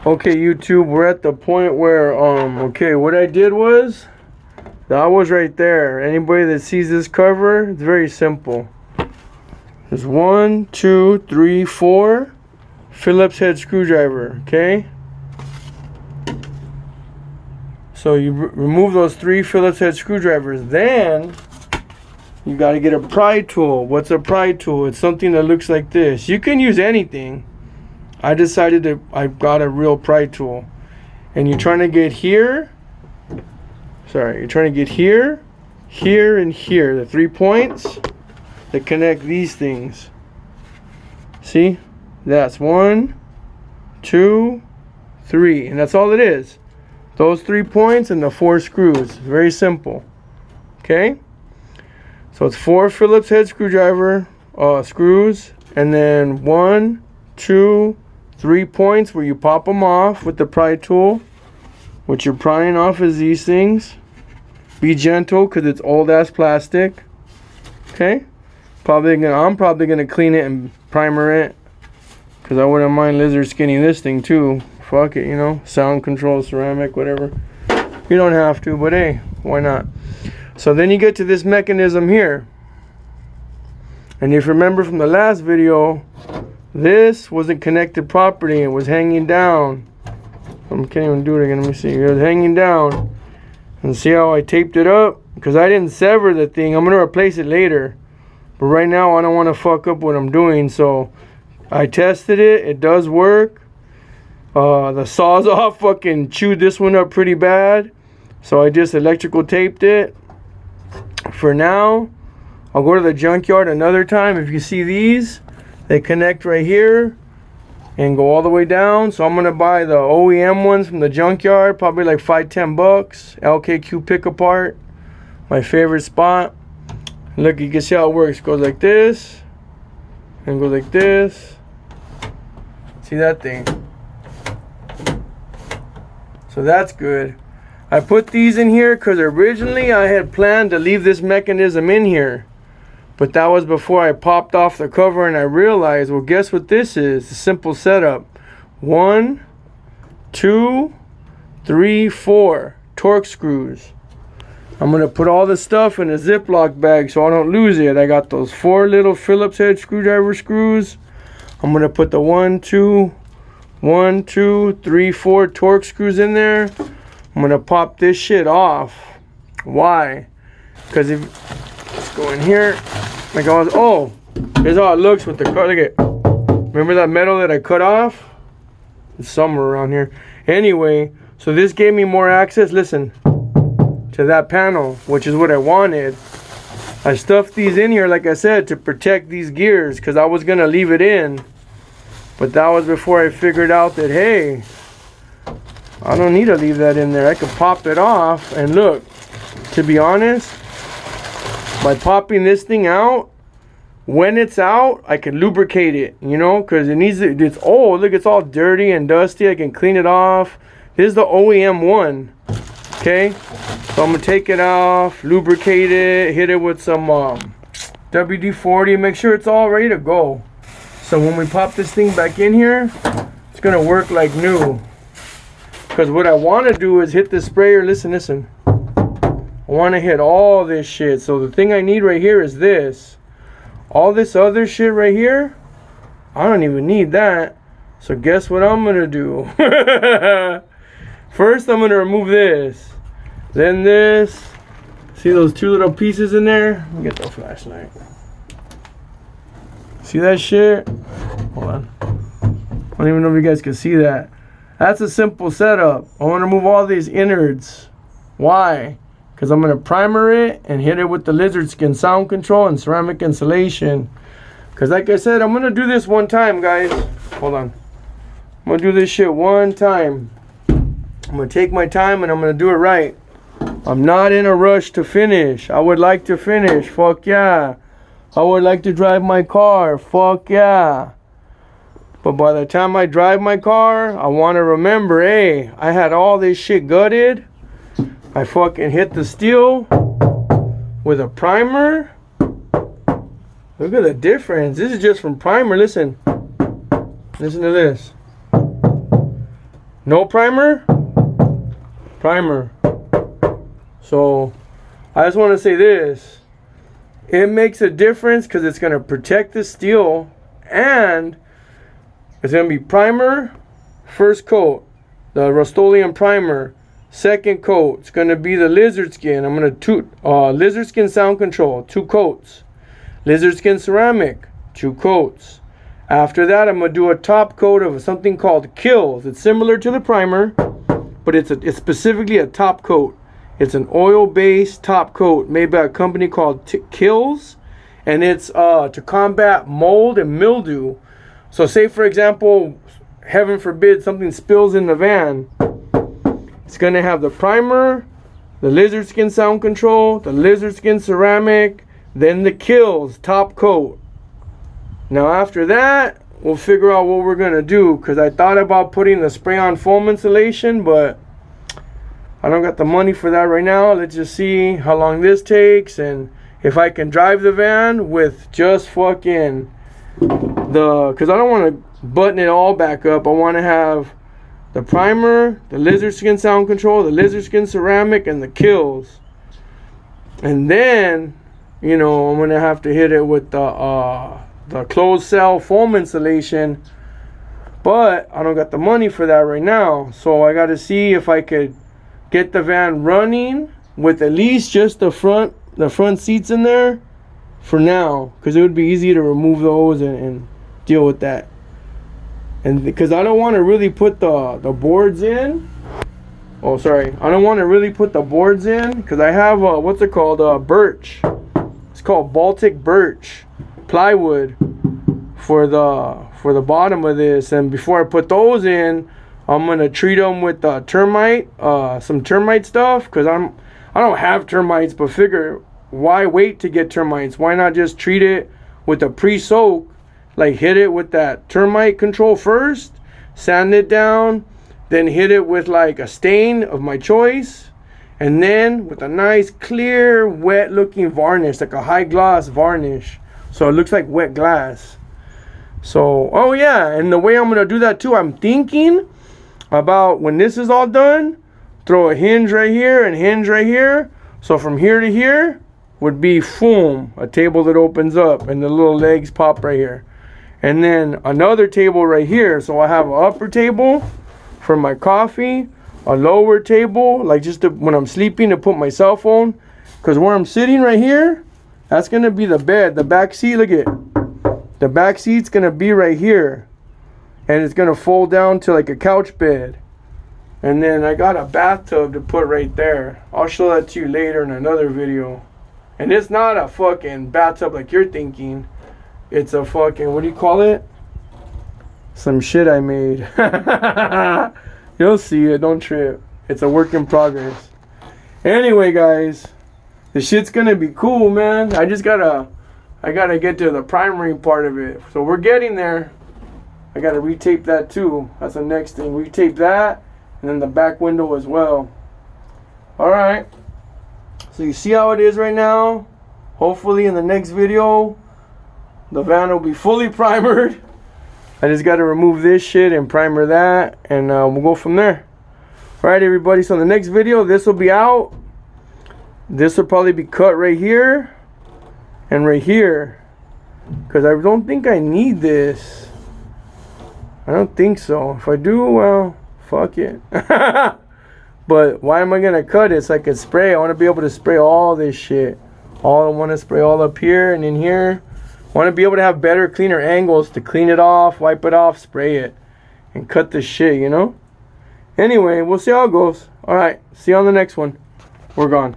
Okay, YouTube, we're at the point where, okay, what I did was, that was right there. Anybody that sees this cover, it's very simple. There's 1, 2, 3, 4 Phillips head screwdriver, okay? So you remove those 3 Phillips head screwdrivers. Then, you got to get a pry tool. What's a pry tool? It's something that looks like this. You can use anything. I decided that I got a real pry tool. And you're trying to get here. Sorry, you're trying to get here, here, and here. The 3 points that connect these things. See? That's 1, 2, 3. And that's all it is. Those 3 points and the 4 screws. Very simple. Okay? So it's 4 Phillips head screwdriver screws. And then 1, 2, 3 points where you pop them off with the pry tool. What you're prying off is these things. Be gentle because it's old ass plastic. Okay? I'm probably gonna clean it and primer it. Because I wouldn't mind lizard skinning this thing too. Fuck it, you know. Sound control, ceramic, whatever. You don't have to, but hey, why not? So then you get to this mechanism here. And if you remember from the last video, this wasn't connected properly. It was hanging down. I can't even do it again. Let me see. It was hanging down. And see how I taped it up? Because I didn't sever the thing. I'm going to replace it later. But right now, I don't want to fuck up what I'm doing. So I tested it. It does work. The Sawzall fucking chewed this one up pretty bad. So I just electrical taped it. For now, I'll go to the junkyard another time. If you see these, they connect right here and go all the way down. So I'm going to buy the OEM ones from the junkyard. Probably like $5-10. LKQ pick apart. My favorite spot. Look, you can see how it works. It goes like this. And goes like this. See that thing? So that's good. I put these in here because originally I had planned to leave this mechanism in here. But that was before I popped off the cover and I realized, well, guess what this is? A simple setup. 1, 2, 3, 4 torque screws. I'm going to put all this stuff in a Ziploc bag so I don't lose it. I got those 4 little Phillips head screwdriver screws. I'm going to put the 1, 2, 3, 4 torque screws in there. I'm going to pop this shit off. Why? Because if... Let's go in here. Like I was... Oh! Here's how it looks with the cut. Look at... Remember that metal that I cut off? It's somewhere around here. Anyway, so this gave me more access, listen, to that panel, which is what I wanted. I stuffed these in here, like I said, to protect these gears, because I was going to leave it in. But that was before I figured out that, hey, I don't need to leave that in there. I can pop it off. And look, to be honest, by popping this thing out, when it's out, I can lubricate it, you know, because it's old. Look, it's all dirty and dusty. I can clean it off. This is the OEM one, okay? So I'm going to take it off, lubricate it, hit it with some WD-40, make sure it's all ready to go. So when we pop this thing back in here, it's going to work like new. Because what I want to do is hit the sprayer. Listen. I want to hit all this shit. So the thing I need right here is this. All this other shit right here, I don't even need that. So guess what I'm going to do? First, I'm going to remove this. Then this. See those 2 little pieces in there? Let me get the flashlight. See that shit? Hold on. I don't even know if you guys can see that. That's a simple setup. I want to remove all these innards. Why? Because I'm going to primer it and hit it with the lizard skin sound control and ceramic insulation. Because like I said, I'm going to do this one time, guys. Hold on. I'm going to do this shit one time. I'm going to take my time and I'm going to do it right. I'm not in a rush to finish. I would like to finish. Fuck yeah. I would like to drive my car. Fuck yeah. But by the time I drive my car, I want to remember, hey, I had all this shit gutted. I fucking hit the steel with a primer. Look at the difference. This is just from primer. Listen to this. No primer? Primer. So I just want to say this. It makes a difference because it's going to protect the steel, and it's going to be primer, first coat, the Rust-Oleum primer. Second coat, it's going to be the lizard skin. I'm going to lizard skin sound control, 2 coats. Lizard skin ceramic, 2 coats. After that, I'm going to do a top coat of something called Kills. It's similar to the primer, but it's specifically a top coat. It's an oil-based top coat made by a company called Kills, and it's to combat mold and mildew. So say, for example, heaven forbid, something spills in the van. It's going to have the primer, the lizard skin sound control, the lizard skin ceramic, then the Kills top coat. Now after that, we'll figure out what we're going to do, because I thought about putting the spray-on foam insulation, but I don't got the money for that right now. Let's just see how long this takes, and if I can drive the van with just fucking because I don't want to button it all back up. I want to have the primer, the lizard skin sound control, the lizard skin ceramic, and the Kills. And then, you know, I'm gonna have to hit it with the closed cell foam insulation. But I don't got the money for that right now. So I gotta see if I could get the van running with at least just the front seats in there for now, because it would be easy to remove those and deal with that. And because I don't want to really put the boards in. Oh, sorry. I don't want to really put the boards in because I have what's it called? Birch. It's called Baltic birch plywood for the bottom of this. And before I put those in, I'm gonna treat them with termite, some termite stuff, because I don't have termites, but figure, why wait to get termites? Why not just treat it with a pre-soak? Like hit it with that termite control first, sand it down, then hit it with like a stain of my choice, and then with a nice clear wet looking varnish, like a high gloss varnish, so it looks like wet glass. So, oh yeah, and the way I'm gonna do that too, I'm thinking about when this is all done, throw a hinge right here and hinge right here, so from here to here would be foam, a table that opens up and the little legs pop right here. And then another table right here. So I have an upper table for my coffee, a lower table, like just when I'm sleeping, to put my cell phone. Because where I'm sitting right here, that's going to be the bed. The back seat, look at it. The back seat's going to be right here. And it's going to fold down to like a couch bed. And then I got a bathtub to put right there. I'll show that to you later in another video. And it's not a fucking bathtub like you're thinking. It's a fucking, what do you call it? Some shit I made. You'll see it, don't trip. It's a work in progress. Anyway, guys, the shit's gonna be cool, man. I gotta get to the primary part of it. So we're getting there. I gotta retape that too. That's the next thing. Retape that, and then the back window as well. Alright. So you see how it is right now? Hopefully in the next video, the van will be fully primered. I just got to remove this shit and primer that, and we'll go from there. Alright, everybody, so in the next video, this will be out. This will probably be cut right here and right here, because I don't think I need this. I don't think so. If I do, well, fuck it. But why am I going to cut it? So I can spray. I want to be able to spray all this shit. I want to spray all up here and in here. I want to be able to have better, cleaner angles to clean it off, wipe it off, spray it, and cut this shit, you know? Anyway, we'll see how it goes. Alright, see you on the next one. We're gone.